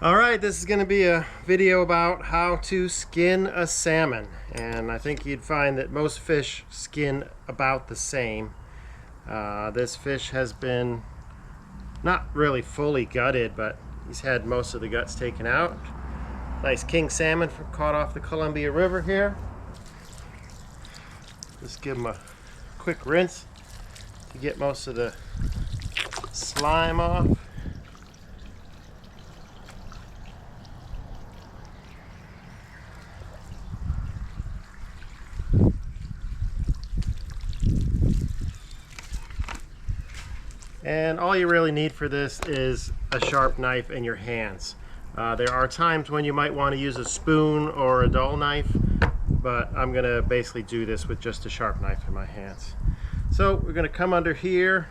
Alright, this is going to be a video about how to skin a salmon, and I think you'd find that most fish skin about the same. This fish has been not really fully gutted, but he's had most of the guts taken out. Nice king salmon caught off the Columbia River here. Just give him a quick rinse to get most of the slime off. And all you really need for this is a sharp knife in your hands. There are times when you might want to use a spoon or a dull knife, but I'm going to basically do this with just a sharp knife in my hands. So we're going to come under here,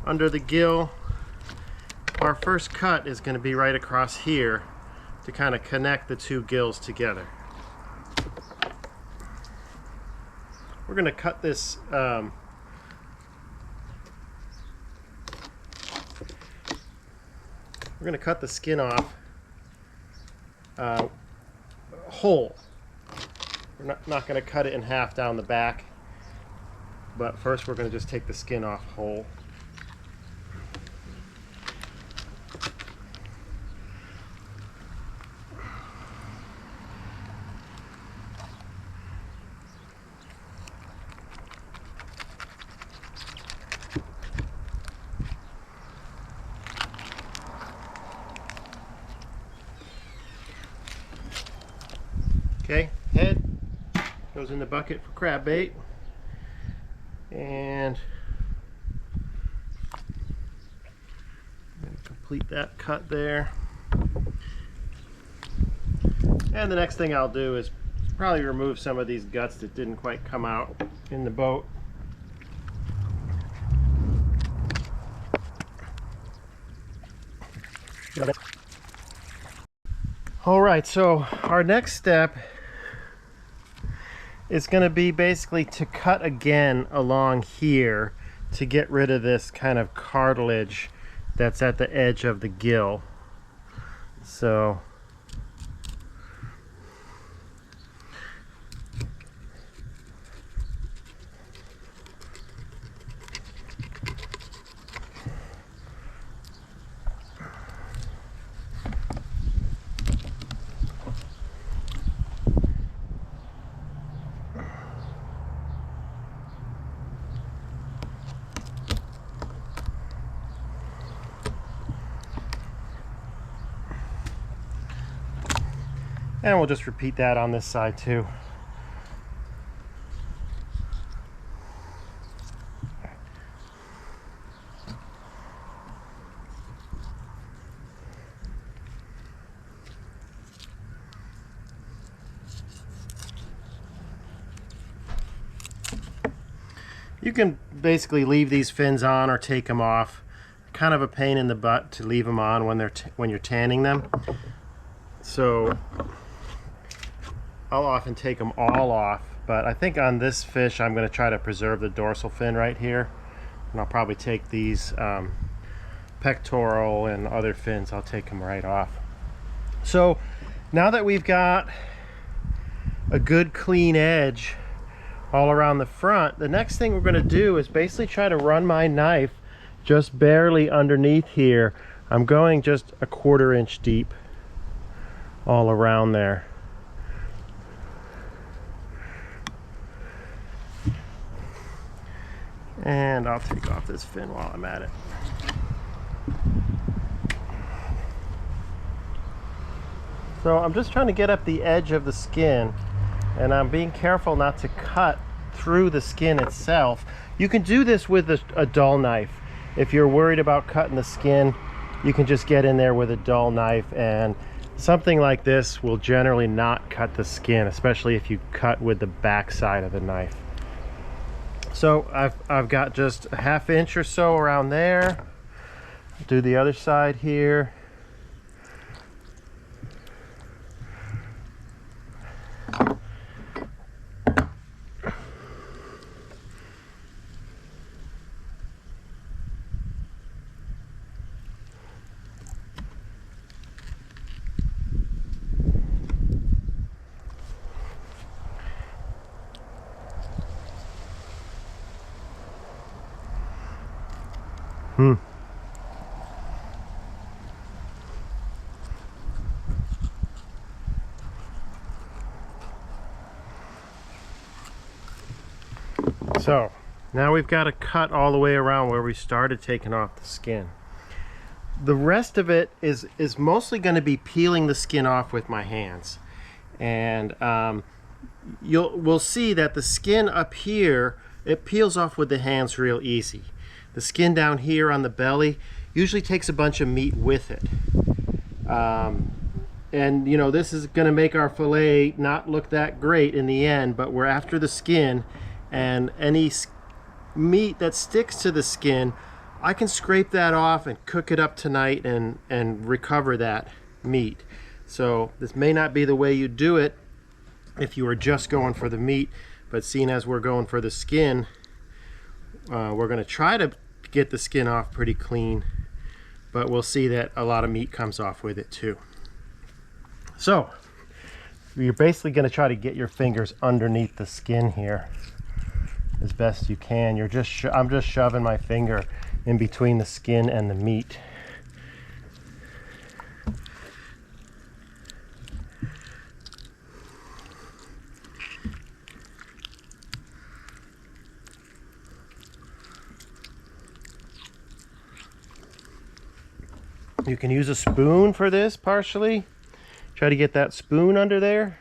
under the gill. Our first cut is going to be right across here to kind of connect the two gills together. We're going to cut this we're going to cut the skin off whole. We're not going to cut it in half down the back, but first we're going to just take the skin off whole. Okay, head goes in the bucket for crab bait, and I'm going to complete that cut there. And the next thing I'll do is probably remove some of these guts that didn't quite come out in the boat. Alright, so our next step is going to be basically to cut again along here to get rid of this kind of cartilage that's at the edge of the gill. So and we'll just repeat that on this side too. You can basically leave these fins on or take them off. Kind of a pain in the butt to leave them on when you're tanning them. So I'll often take them all off, but I think on this fish I'm going to try to preserve the dorsal fin right here, and I'll probably take these pectoral and other fins, I'll take them right off. So now that we've got a good clean edge all around the front, the next thing we're going to do is basically try to run my knife just barely underneath here. I'm going just a 1/4 inch deep all around there. And I'll take off this fin while I'm at it. So I'm just trying to get up the edge of the skin, and I'm being careful not to cut through the skin itself. You can do this with a dull knife. If you're worried about cutting the skin, you can just get in there with a dull knife, and something like this will generally not cut the skin, especially if you cut with the back side of the knife. So I've got just a 1/2 inch or so around there. Do the other side here. So now we've got to cut all the way around where we started taking off the skin. The rest of it is mostly going to be peeling the skin off with my hands. And we'll see that the skin up here, it peels off with the hands real easy. The skin down here on the belly usually takes a bunch of meat with it. And you know, this is going to make our fillet not look that great in the end, but we're after the skin, and any meat that sticks to the skin, I can scrape that off and cook it up tonight and recover that meat. So this may not be the way you do it if you were just going for the meat, but seeing as we're going for the skin, we're going to try to get the skin off pretty clean, but we'll see that a lot of meat comes off with it too. So you're basically going to try to get your fingers underneath the skin here as best you can. I'm just shoving my finger in between the skin and the meat. You can use a spoon for this partially. Try to get that spoon under there.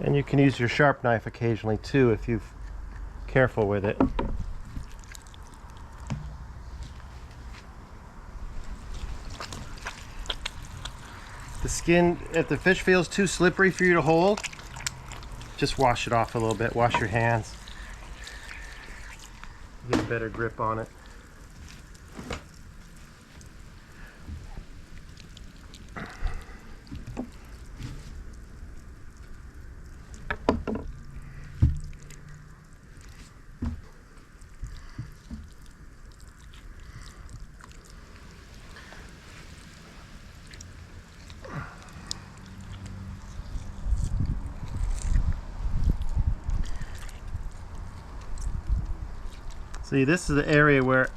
And you can use your sharp knife occasionally too if you're careful with it. The skin, if the fish feels too slippery for you to hold, just wash it off a little bit. Wash your hands. Get a better grip on it. See, this is the area where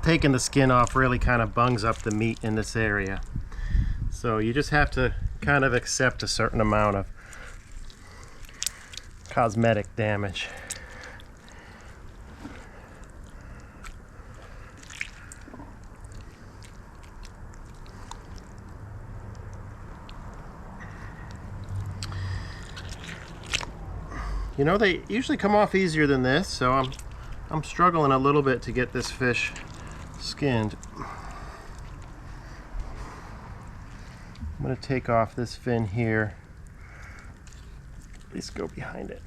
taking the skin off really kind of bungs up the meat in this area. So you just have to kind of accept a certain amount of cosmetic damage. You know, they usually come off easier than this, so I'm struggling a little bit to get this fish skinned. I'm going to take off this fin here. At least go behind it.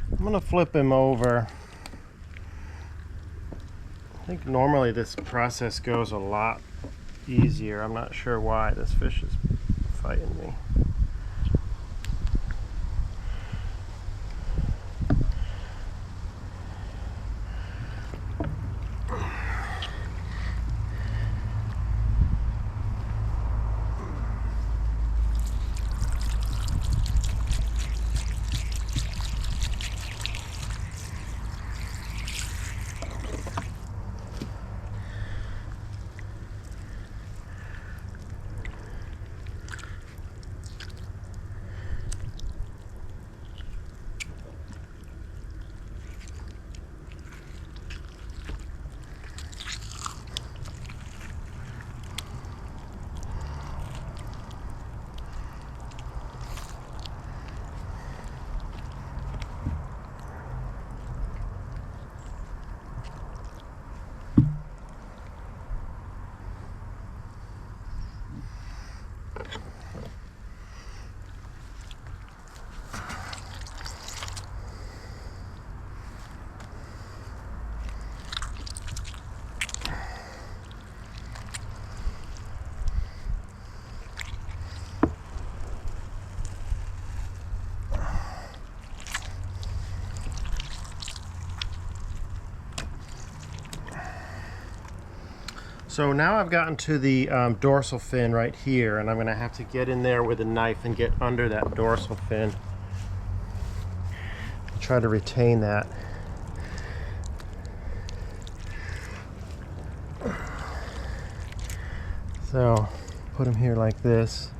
I'm gonna flip him over. I think normally this process goes a lot easier. I'm not sure why this fish is fighting me. So now I've gotten to the dorsal fin right here, and I'm going to have to get in there with a knife and get under that dorsal fin. Try to retain that. So put him here like this.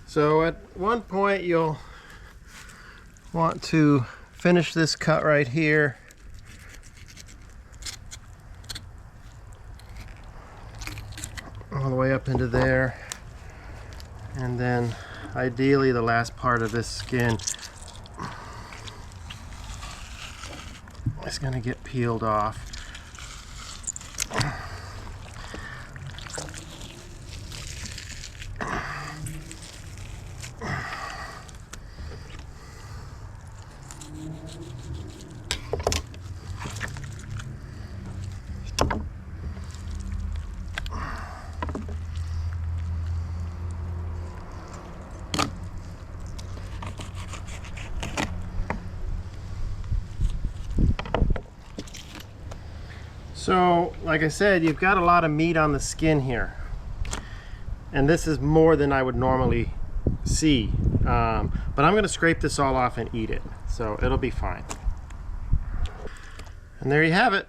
So at one point you'll want to finish this cut right here. All the way up into there. And then ideally the last part of this skin is going to get peeled off. So, like I said, you've got a lot of meat on the skin here. And this is more than I would normally see. But I'm going to scrape this all off and eat it. So it'll be fine. And there you have it.